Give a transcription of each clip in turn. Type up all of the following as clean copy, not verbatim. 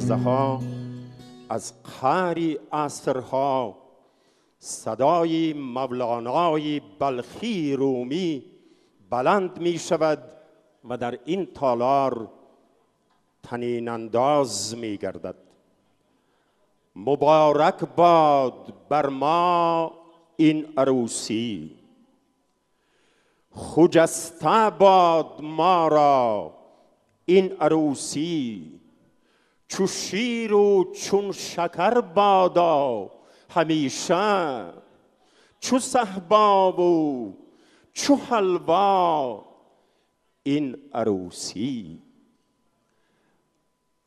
لحظه ها از قعر عصرها صدای مولانای بلخی رومی بلند می شود و در این تالار طنین انداز می گردد. مبارک باد بر ما این عروسی، خجسته باد ما را این عروسی. چو شیر و چون شکر بادا همیشه، چو صهبا و چو حلوا این عروسی.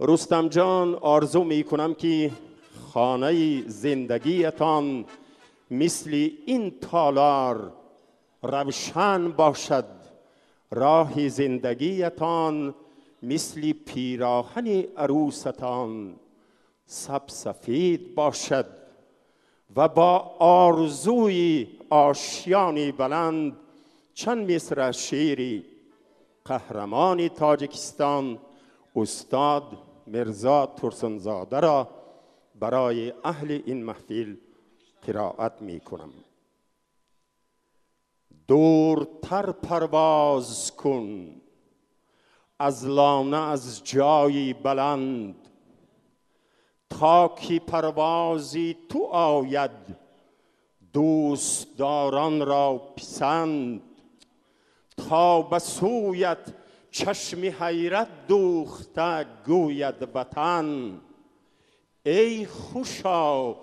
رستم جان، آرزو می کنم که خانه زندگیتان مثل این تالار روشن باشد، راه زندگیتان مثل پیراهن عروستان سبسفید باشد و با آرزوی آشیانی بلند چند مصرع شعری قهرمان تاجیکستان استاد مرزا ترسنزاده را برای اهل این محفل قرائت می کنم. دورتر پرواز کن از لانه از جایی بلند، تا که پروازی تو آید دوستداران را پسند. تا به سویت چشم حیرت دوخته گوید وطن، ای خوشا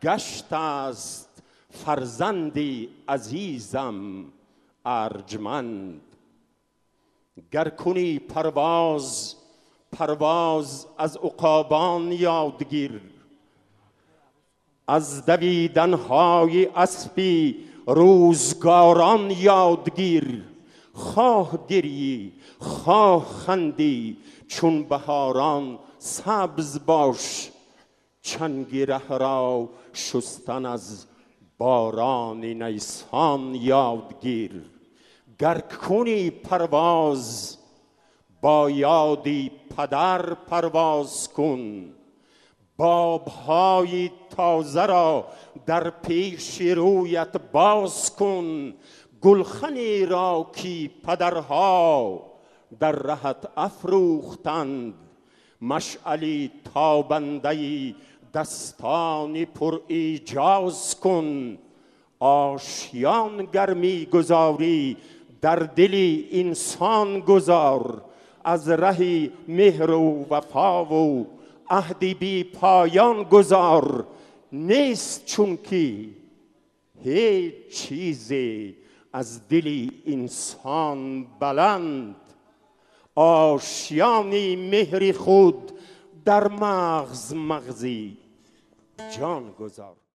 گشت است فرزندی عزیزم ارجمند. گر کنی پرواز از عقابان یادگیر، از دویدنهای اسبی روزگاران یادگیر. خواه گریی خواه خندی چون بهاران سبز باش، چنگ ره را شستن از باران نیسان یادگیر. گر کنی پرواز با یادی پدر پرواز کن، بابهای تازه را در پیش رویت باز کن. گلخنی را که پدرها در رهت افروختند، مشعلی تابنده دستان پر ایجاز کن. آشیان گرمی گذاری در دل انسان گذار، از ره مهر و وفا و عهدی بی پایان گذار. نیست چون که هیچ چیزی از دل انسان بلند، آشیانی مهر خود در مغزی جان گذار.